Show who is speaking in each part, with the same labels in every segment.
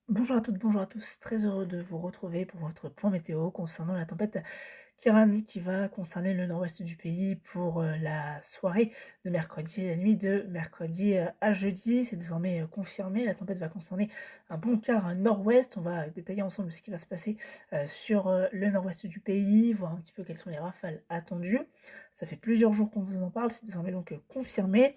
Speaker 1: Bonjour à toutes, bonjour à tous. Très heureux de vous retrouver pour votre point météo concernant la tempête Kiran qui va concerner le nord-ouest du pays pour la soirée de mercredi et la nuit de mercredi à jeudi. C'est désormais confirmé. La tempête va concerner un bon quart nord-ouest. On va détailler ensemble ce qui va se passer sur le nord-ouest du pays, voir un petit peu quelles sont les rafales attendues. Ça fait plusieurs jours qu'on vous en parle. C'est désormais donc confirmé.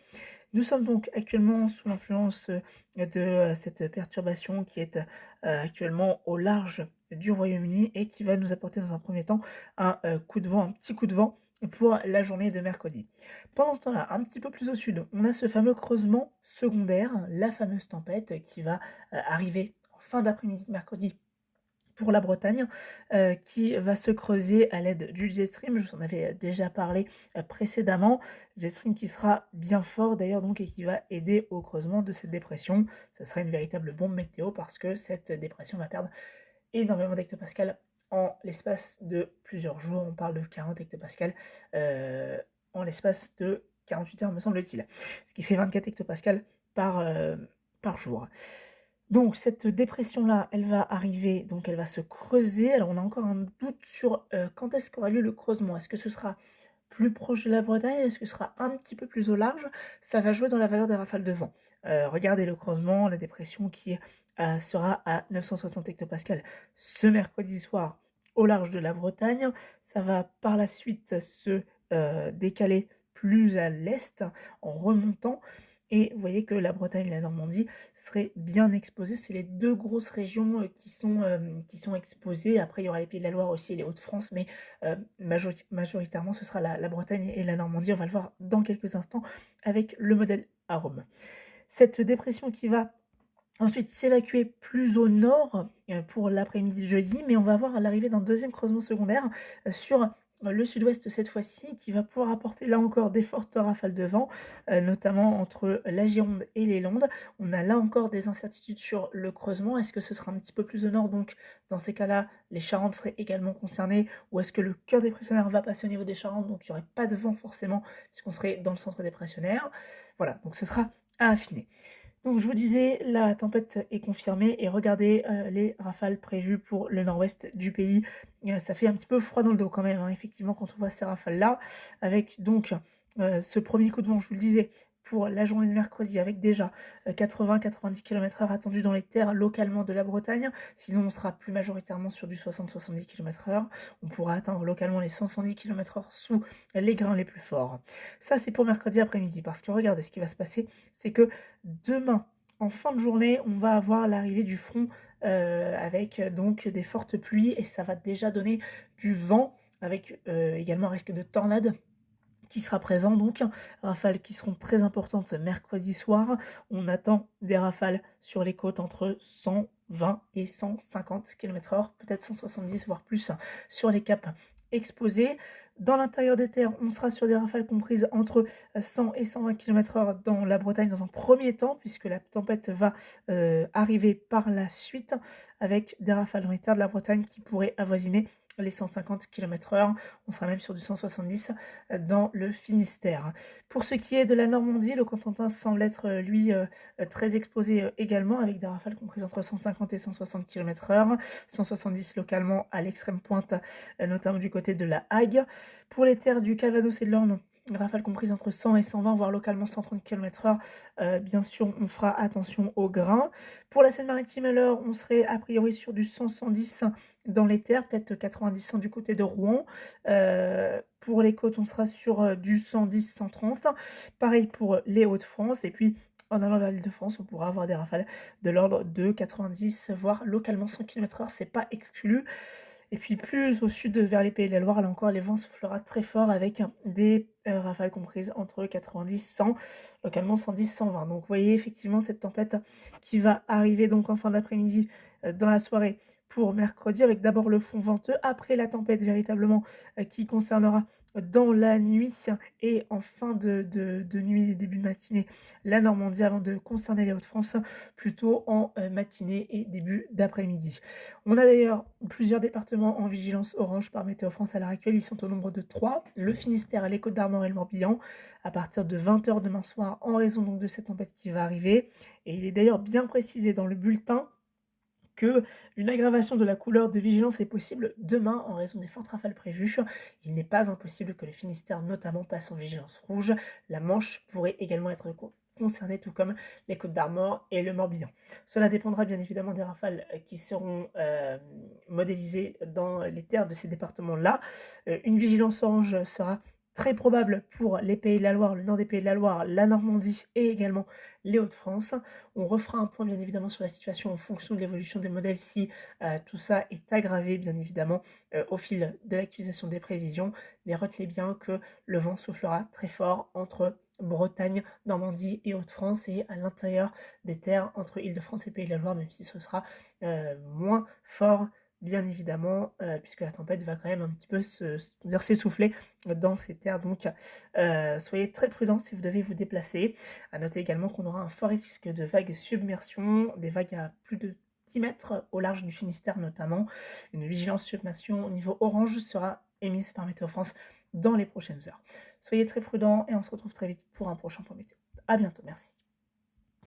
Speaker 1: Nous sommes donc actuellement sous l'influence de cette perturbation qui est actuellement au large du Royaume-Uni et qui va nous apporter dans un premier temps un coup de vent, un petit coup de vent pour la journée de mercredi. Pendant ce temps-là, un petit peu plus au sud, on a ce fameux creusement secondaire, la fameuse tempête qui va arriver en fin d'après-midi de mercredi pour la Bretagne, qui va se creuser à l'aide du jet stream. Je vous en avais déjà parlé précédemment. Jet stream qui sera bien fort d'ailleurs donc et qui va aider au creusement de cette dépression. Ça sera une véritable bombe météo parce que cette dépression va perdre énormément d'hectopascales en l'espace de plusieurs jours. On parle de 40 hectopascales en l'espace de 48 heures, me semble-t-il. Ce qui fait 24 hectopascales par jour. Donc cette dépression-là, elle va arriver, donc elle va se creuser. Alors on a encore un doute sur quand est-ce qu'aura lieu le creusement. Est-ce que ce sera plus proche de la Bretagne? Est-ce que ce sera un petit peu plus au large? Ça va jouer dans la valeur des rafales de vent. Regardez le creusement, la dépression qui sera à 960 hectopascales ce mercredi soir au large de la Bretagne. Ça va par la suite se décaler plus à l'est en remontant. Et vous voyez que la Bretagne et la Normandie seraient bien exposées. C'est les deux grosses régions qui sont exposées. Après, il y aura les Pays de la Loire aussi et les Hauts-de-France, mais majoritairement, ce sera la Bretagne et la Normandie. On va le voir dans quelques instants avec le modèle Arome. Cette dépression qui va ensuite s'évacuer plus au nord pour l'après-midi de jeudi, mais on va avoir l'arrivée d'un deuxième creusement secondaire sur le sud-ouest cette fois-ci, qui va pouvoir apporter là encore des fortes rafales de vent, notamment entre la Gironde et les Landes. On a là encore des incertitudes sur le creusement. Est-ce que ce sera un petit peu plus au nord, donc dans ces cas-là, les Charentes seraient également concernées, ou est-ce que le cœur dépressionnaire va passer au niveau des Charentes, donc il n'y aurait pas de vent forcément, puisqu'on serait dans le centre dépressionnaire. Voilà, donc ce sera à affiner. Donc je vous disais, la tempête est confirmée et regardez les rafales prévues pour le nord-ouest du pays. Ça fait un petit peu froid dans le dos quand même, hein, effectivement, quand on voit ces rafales-là, avec donc ce premier coup de vent, je vous le disais, pour la journée de mercredi, avec déjà 80-90 km/h attendus dans les terres localement de la Bretagne. Sinon, on sera plus majoritairement sur du 60-70 km/h. On pourra atteindre localement les 110 km/h sous les grains les plus forts. Ça, c'est pour mercredi après-midi, parce que regardez, ce qui va se passer, c'est que demain, en fin de journée, on va avoir l'arrivée du front avec donc des fortes pluies et ça va déjà donner du vent avec également un risque de tornade qui sera présent, donc rafales qui seront très importantes mercredi soir. On attend des rafales sur les côtes entre 120 et 150 km/h, peut-être 170 voire plus sur les caps exposés. Dans l'intérieur des terres, on sera sur des rafales comprises entre 100 et 120 km/h dans la Bretagne dans un premier temps, puisque la tempête va arriver par la suite, avec des rafales dans les terres de la Bretagne qui pourraient avoisiner les 150 km/h. On sera même sur du 170 dans le Finistère. Pour ce qui est de la Normandie, le Cotentin semble être, lui, très exposé également, avec des rafales comprises entre 150 et 160 km/h, 170 localement à l'extrême pointe, notamment du côté de la Hague. Pour les terres du Calvados et de l'Orne, rafales comprises entre 100 et 120, voire localement 130 km/h. Bien sûr, on fera attention au grain. Pour la Seine-Maritime, alors, on serait a priori sur du 100-110 dans les terres, peut-être 90 du côté de Rouen. Pour les côtes, on sera sur du 110-130. Pareil pour les Hauts-de-France. Et puis, en allant vers l'Île-de-France, on pourra avoir des rafales de l'ordre de 90, voire localement 100 km/h. C'est pas exclu. Et puis plus au sud, vers les Pays de la Loire, là encore, les vents soufflera très fort avec des rafales comprises entre 90, 100, localement 110, 120. Donc vous voyez effectivement cette tempête qui va arriver donc en fin d'après-midi dans la soirée pour mercredi, avec d'abord le front venteux, après la tempête véritablement qui concernera dans la nuit et en fin de nuit et début de matinée la Normandie, avant de concerner les Hauts-de-France plutôt en matinée et début d'après-midi. On a d'ailleurs plusieurs départements en vigilance orange par Météo France à l'heure actuelle. Ils sont au nombre de 3. Le Finistère, les Côtes-d'Armor et le Morbihan, à partir de 20 h demain soir, en raison donc de cette tempête qui va arriver. Et il est d'ailleurs bien précisé dans le bulletin qu'une aggravation de la couleur de vigilance est possible demain en raison des fortes rafales prévues. Il n'est pas impossible que le Finistère notamment passe en vigilance rouge. La Manche pourrait également être concernée, tout comme les Côtes-d'Armor et le Morbihan. Cela dépendra bien évidemment des rafales qui seront modélisées dans les terres de ces départements-là. Une vigilance orange sera très probable pour les Pays de la Loire, le nord des Pays de la Loire, la Normandie et également les Hauts-de-France. On refera un point bien évidemment sur la situation en fonction de l'évolution des modèles si tout ça est aggravé bien évidemment au fil de l'actualisation des prévisions. Mais retenez bien que le vent soufflera très fort entre Bretagne, Normandie et Hauts-de-France et à l'intérieur des terres entre Île-de-France et Pays de la Loire, même si ce sera moins fort bien évidemment, puisque la tempête va quand même un petit peu s'essouffler dans ces terres. Donc, soyez très prudents si vous devez vous déplacer. À noter également qu'on aura un fort risque de vagues submersion, des vagues à plus de 10 mètres au large du Finistère notamment. Une vigilance submersion au niveau orange sera émise par Météo France dans les prochaines heures. Soyez très prudents et on se retrouve très vite pour un prochain point météo. À bientôt, merci.